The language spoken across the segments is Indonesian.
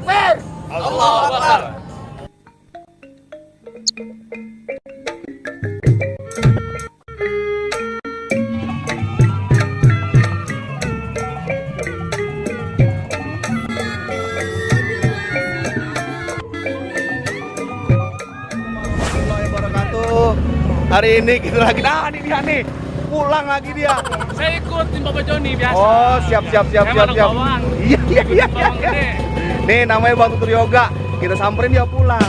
Takbir. Allahu Akbar. Hari ini kita lagi, nah ini dia nih, pulang lagi dia. Saya ikutin Bapak Joni biasa. Oh siap. Iya. Nih namanya Bang Tutur Yoga, kita samperin dia pulang.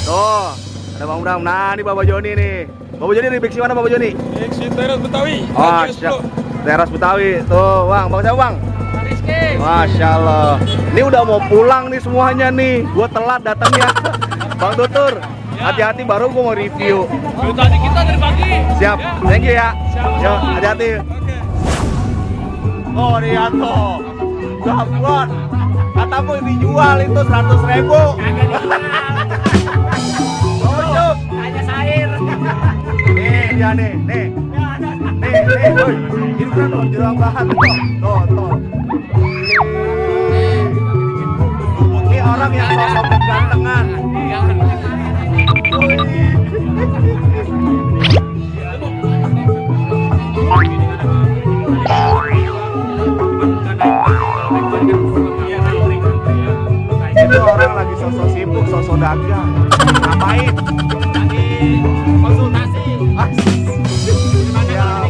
Tuh, ada Bang Bram. Nah ini Bapak Joni nih. Bapak Joni di Beksi mana Bapak Joni? Beksi Teras Betawi. Oh siap. Teras Betawi. Tuh Bang siapa Bang? Rizky. Masya Allah. Ini udah mau pulang nih semuanya nih. Gua telat datangnya. Bang Tutur, hati-hati baru gua mau review. Tadi kita dari pagi. Siap, thank you ya. Yuk, hati-hati. Oh, lihat tuh. Gabon. Katamu dijual itu 100.000. Oh, Cuk. Hanya sair. Nih dia nih. Woi. Ini kan loh jurang bahan tuh. Tuh. Ini orang yang sosok gantengan. Itu orang lagi sosok sibuk, sosok dagang. Ngapain? Lagi konsultasi. Ya.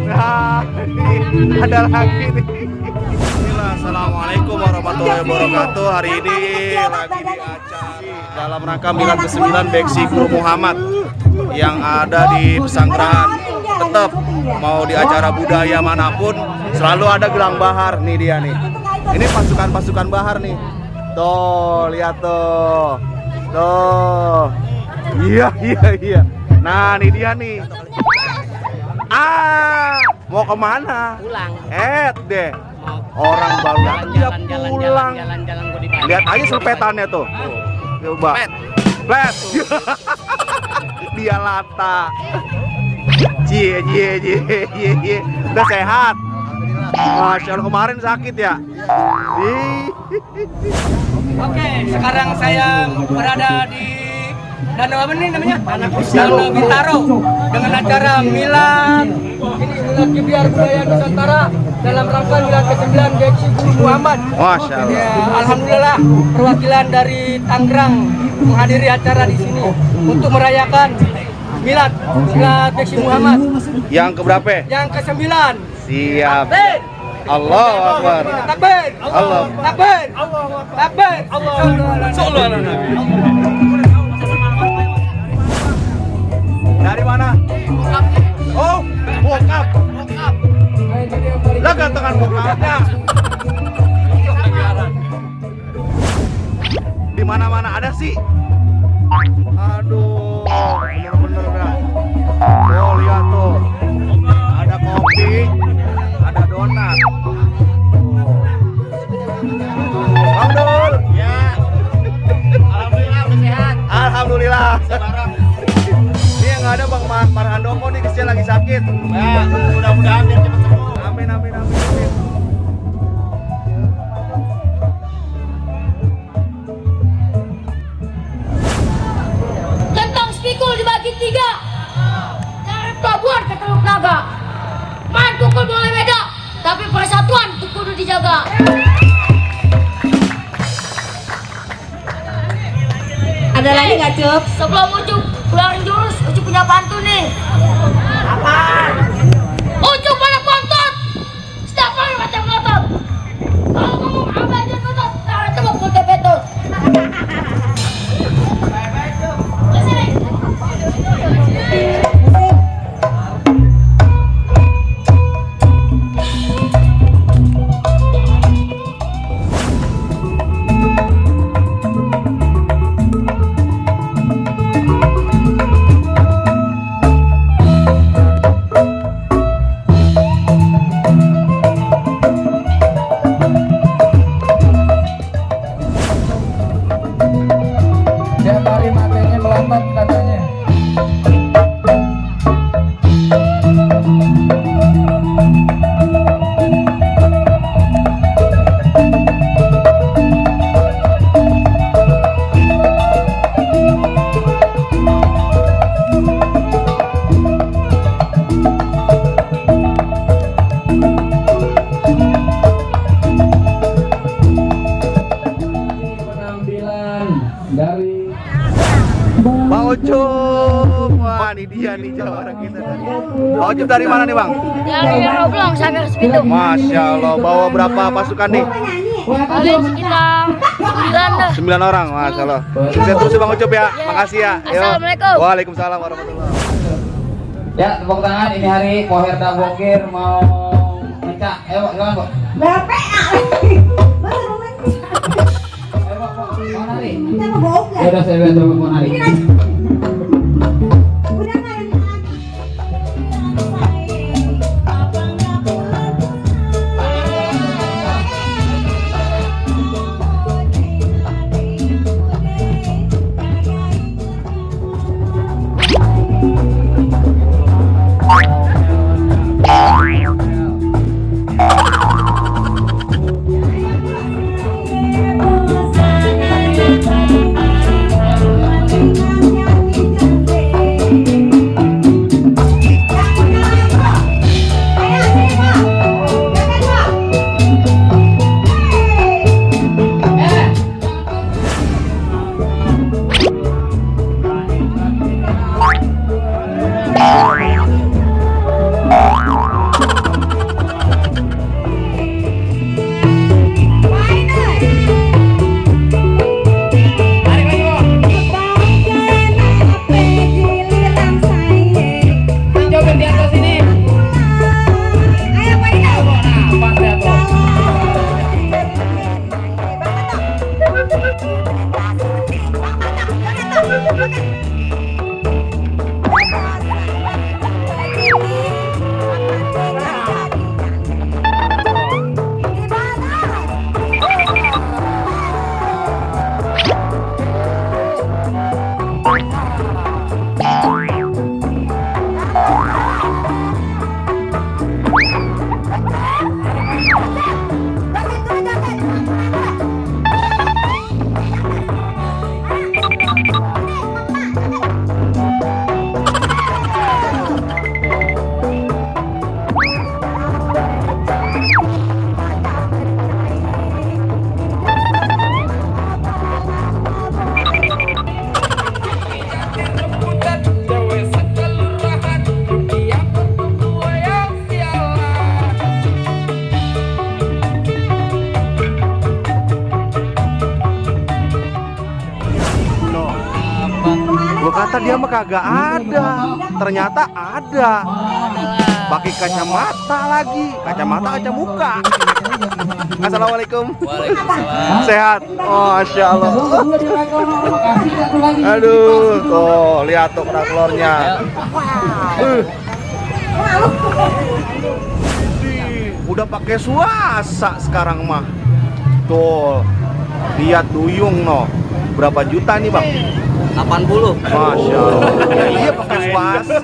Nah, ada lagi nih. Bismillah, assalamualaikum warahmatullahi wabarakatuh. Hari ini lagi di acara dalam rangka Milad ke-9 Beksi Guru Muhammad yang ada di Pesanggerahan. Tetap mau di acara budaya manapun selalu ada gelang bahar. Nih dia nih. Ini pasukan bahar nih. Tuh, lihat tuh. Tuh. Iya. Nah, nih dia nih. Mau kemana? Pulang. Deh. Orang baru datang dia pulang. Jalan-jalan gua di Bali. Lihat aja selepetannya tuh. Coba. Flat. Dia lata. Cie. Udah sehat. Masya Allah, kemarin sakit ya? Oke, sekarang saya berada di Danau apa nih namanya? Danau Bintaro dengan acara Milad. Ini Milad Gebiar Budaya Nusantara dalam rangka Milad ke-9 Beksi Guru Muhammad. Masya Allah. Ya, alhamdulillah perwakilan dari Tangerang menghadiri acara di sini untuk merayakan Milad Beksi Muhammad. Yang keberapa? Yang ke-9. Siap. Takbir. Allahu Akbar. Takbir. Allah. Takbir. Takbir. Sallallahu alaihi wasallam. Dari mana? Oh, bokap. Lah gantengan bokapnya. Di mana-mana ada sih. Aduh, bener-bener dah. Oh, lihat tuh. Ada kopi, ada donat. Bang Dul. Ya. Alhamdulillah udah sehat. Alhamdulillah. Ini yang ada Bang Marhandoko nih, kesian lagi sakit. Ya, mudah-mudahan dia cepat sembuh. Amin. Tentang spikul dibagi 3. Dari pelabuhan ke Teluk Naga. Main pukul boleh beda, tapi persatuan itu kudu dijaga. Ada lagi nggak Cup? Sebelum Ucup keluarin jurus, Ucup punya pantun nih. Apaan? Ucup pada kontot, setiap kali macam ngotot. Kalau ngomong apa aja ngotot, nah itu mau foto betul. Ojib dari mana nih, Bang? Dari Roblong sampai ke Sepitu. Masya Allah, bawa berapa pasukan nih? Paling sekitar 9 dah. 9 orang, Masya Allah. Sukses terus Bang Ucup ya, makasih ya. Yo. Assalamualaikum. Waalaikumsalam warahmatullahi. Ya, tepuk tangan. Ini hari Koherda Bokir mau ngecak. Ayo, silakan, Bu. Berapa? Ayo, Bu, mau nari. Ya udah, saya lihat dulu mau nari. Gua kata dia mah kagak ada, ternyata ada. Pakai kacamata lagi, kacamata muka. Assalamualaikum. Waalaikumsalam. Sehat. Oh, Masya Allah. Aduh, tuh lihat tuh kerak telurnya. Udah pakai suasa sekarang mah. Tuh, lihat duyung no. Berapa juta nih Bang? 80. Masya Allah. Ya, iya pakai suase.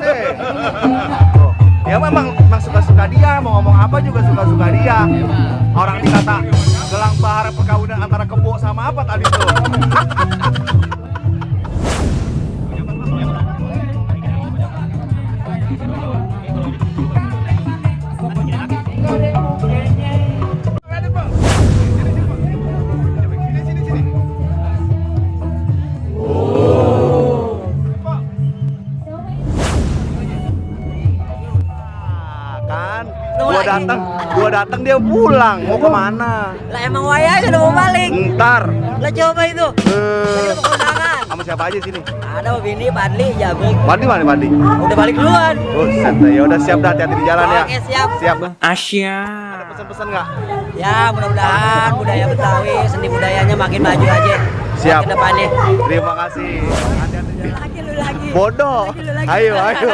Tuh, dia memang suka-suka dia, mau ngomong apa juga suka-suka dia. Orang dikata gelang bahar perkawinan antara kebo sama apa tadi tuh. Gua datang dia pulang, mau kemana? Lah emang waya aja udah mau balik. Ntar. Lah coba itu. Lagi mau kondangan. Sama siapa aja sini? Ada Mbak Bini, Padli, Jabrik. Mandi mana Mandi? Udah balik duluan. Buset, ya udah siap dah, hati-hati di jalan ya. Oke, siap. Siap. Asia. Ada pesan-pesan nggak? Ya mudah-mudahan budaya Betawi, seni budayanya makin maju aja. Siap. Ke depannya. Terima kasih. Hati-hati di jalan. Lagi lu lagi. Bodoh. Lagi lu lagi.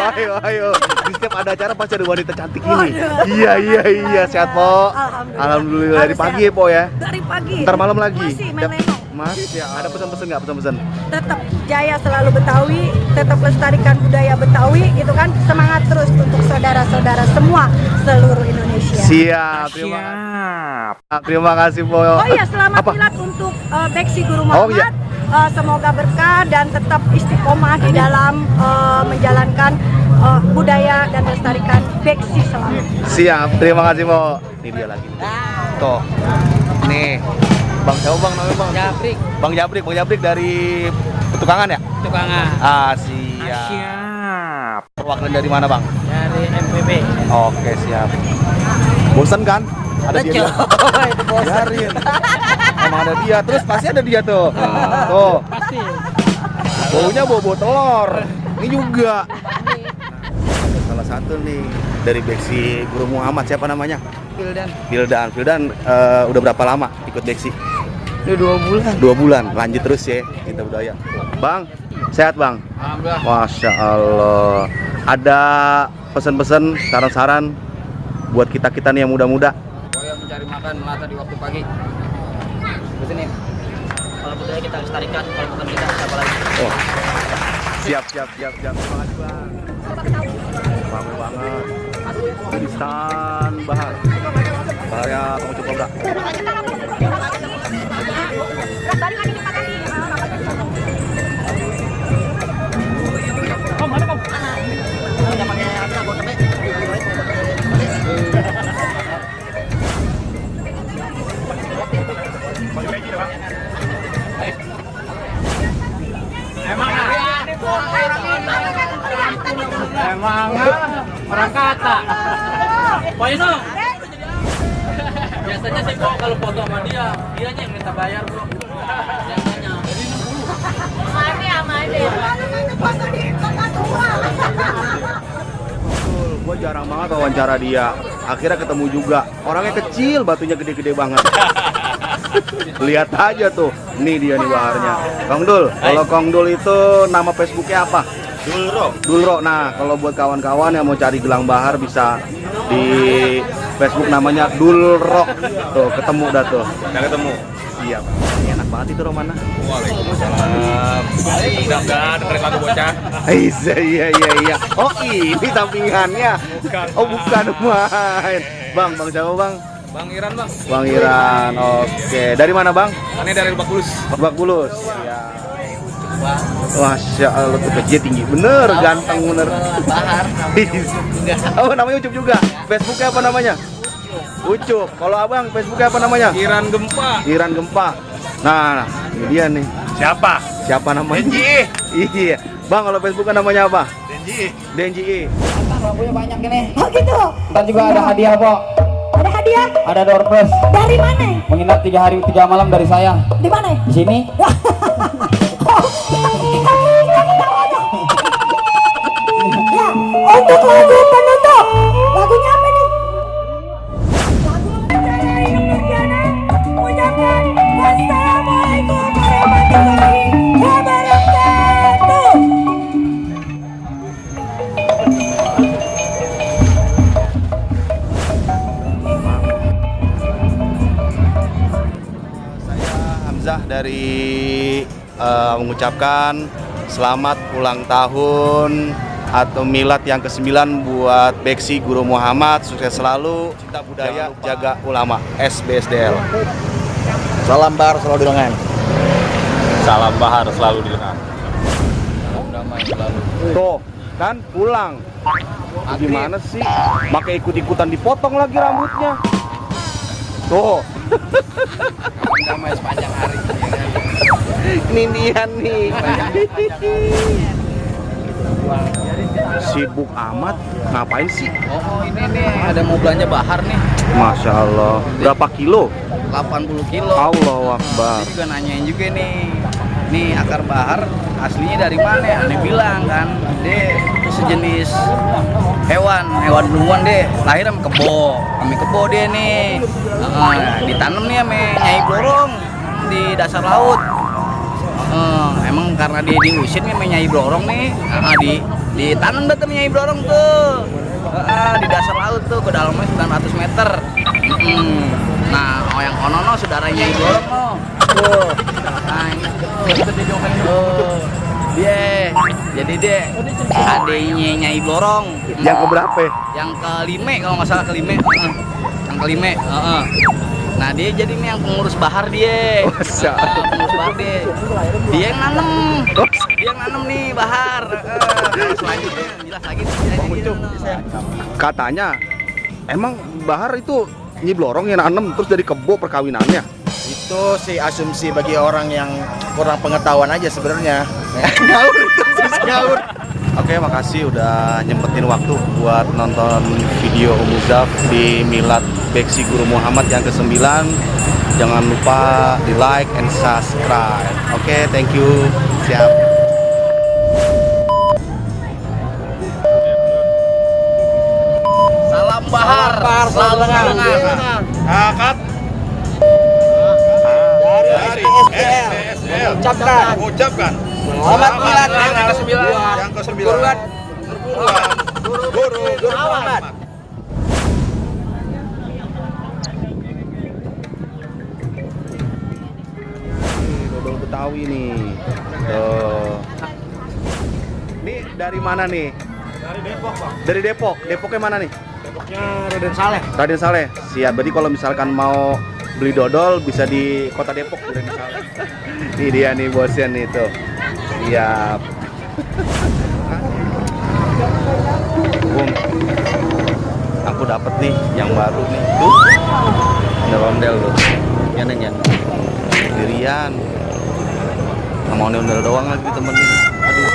Ayo. Di setiap ada acara pasti ada wanita cantik ini. Iya. Sehat, Po. Alhamdulillah dari pagi ya, Po ya. Dari pagi. Ntar malam lagi. Masih main lenong. Mas, ya ada pesan-pesan nggak? Pesan-pesan? Tetap jaya selalu Betawi, tetap lestarikan budaya Betawi gitu kan. Semangat terus untuk saudara-saudara semua seluruh Indonesia. Siap. Terima kasih, Po. Oh iya, selamat Apa? milad untuk Beksi Guru Oh, Muhammad. iya. Semoga berkah dan tetap istiqomah di dalam menjalankan budaya dan lestarikan Beksi selalu. Siap, terima kasih, Po. Ini dia lagi. Tuh. Nih. Bang siapa Bang namanya Bang? Jabrik. Bang Jabrik dari Petukangan ya? Tukangan. Siap. Perwakilan dari mana, Bang? Dari MPB. Oke, siap. Bosan kan? Ada dia. Biarin. Emang ada dia, terus pasti ada dia tuh. Tuh. Pasti. Baunya bau telur. Ini juga. Salah satu nih dari Beksi Guru Muhammad, siapa namanya? Fildan. Udah berapa lama ikut Beksi? Udah 2 bulan. 2 bulan. Lanjut terus ya, Cinta Budaya. Bang, sehat Bang? Alhamdulillah. Masya Allah. Ada pesan-pesan, saran-saran buat kita nih yang muda-muda? Saya mencari makan melata di waktu pagi. Betul nih. Kalau budaya kita lestarikan, kalau bukan kita siapa lagi? Oh. Siap. Terima kasih Bang. Bangga banget. Instan Bahar. Saya pengucup Polda. Emang orang kata. Pak Ino. Biasanya sih kok kalau foto sama dia, dianya yang minta bayar, Bro. Biasanya. Jadi 60. Gue jarang banget wawancara dia. Akhirnya ketemu juga. Orangnya kecil, batunya gede-gede banget. Lihat aja tuh. Nih dia nih baharnya. Kong Dul. Kalau Kong Dul itu nama Facebooknya apa? Dulro. Nah, kalau buat kawan-kawan yang mau cari gelang bahar bisa di Facebook namanya Dulro. Tuh, ketemu dah tuh. Udah ketemu. Siap. Ini enak banget itu Romana. Waalaikumsalam. Mudah-mudahan dengerin lagu bocah. Iya. Oh, ini sampingannya. Oh, bukan main. Bang siapa Bang? Bang Iran, Bang. Bang Iran. Oke. Dari mana Bang? Ini dari Lebak Bulus. Lebak Bulus. Ya. Masya Allah tuh gajinya tinggi bener, ganteng bener. Bahar. Oh namanya Ucup juga. Facebooknya apa namanya? Ucup. Kalau abang Facebooknya apa namanya? Iran Gempa. Iran Gempa. Nah ini dia nih. Siapa namanya? Denji. Iya. Bang kalau Facebooknya namanya apa? Denji. Lampunya banyak ini. Oh gitu. Ntar juga ada hadiah, Pok. Ada hadiah Ada door prize. dari mana? Menginap 3 hari 3 malam dari saya. Di mana? Di sini. Ya, untuk lagu penutup. Lagunya apa nih? Lagu Percaya Hidup Bencana. Ucapkan wassalamualaikum warahmatullahi wabarakatuh. Saya Hamzah dari mengucapkan selamat ulang tahun atau milad yang ke-9 buat Beksi Guru Muhammad. Sukses selalu, cinta budaya, jaga ulama. SBSDL. Salam bahar selalu di lengan. Salam Bahar selalu di lengan. Tuh, kan pulang. Gimana sih? Pakai ikut-ikutan dipotong lagi rambutnya. Tuh. Damai sepanjang hari. Ini dia nih. Sibuk amat, ngapain sih? Oh, ini nih ada mau belanja bahar nih. Masya Allah. Berapa kilo? 80 kilo. Allahu Akbar. Dia juga nanyain juga nih akar bahar aslinya dari mana? Aneh bilang kan, dia sejenis hewan beruang deh, lahir sama kebo dia nih. Ditanam nih sama Nyai Blorong di dasar laut. Emang karena dia diusir nih sama Nyai Blorong nih, ditanam dah tuh Nyai Blorong tuh. Di dasar laut tuh, kedalamannya 900 meter. Nah, yang onono saudaranya Nyai Blorong tuh. Nah, ini tuh. Dia, jadi dia adiknya Nyai Blorong. Yang keberapa? Yang kelima kalau nggak salah kelima. Yang kelima. Nah dia jadi nih yang pengurus bahar dia. Pengurus bahar dia. Dia yang nanam. Dia yang nanam nih bahar. Kalau selanjutnya jelas lagi. Katanya emang bahar itu Nyi Blorong yang nanem terus dari kebo perkawinannya. Itu sih asumsi bagi orang yang kurang pengetahuan aja sebenarnya. Ngawur. Oke, makasih udah nyempetin waktu buat nonton video Umuzaf di Milad Beksi Guru Muhammad yang ke-9. Jangan lupa di like and subscribe. Oke, thank you. Siap. Salam Bahar, selalu dengan. Kat. Dari SPSL. Ucapkan. Selamat Milad yang ke-9. Yang ke-9. Guru Muhammad. Dodol Betawi nih. Tuh. Ini dari mana nih? Dari Depok, Pak. Dari Depok. Depoknya mana nih? Depoknya Raden Saleh. Raden Saleh. Siap. Berarti kalau misalkan mau beli dodol bisa di Kota Depok Raden Saleh. Ini dia nih bosnya nih tuh. Siap. Bung. Aku dapet nih yang baru nih. Tuh. Ondel-ondel tuh. Ya Neng ya. Sendirian. Nggak mau ondel doang lagi temenin. Aduh.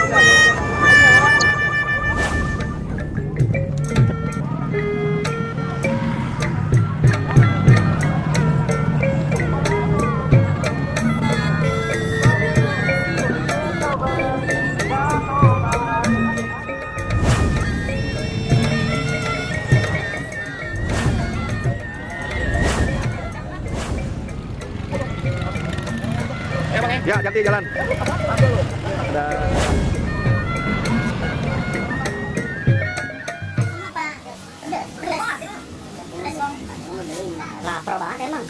Ya, hati jalan. Ada. Lapar banget emang.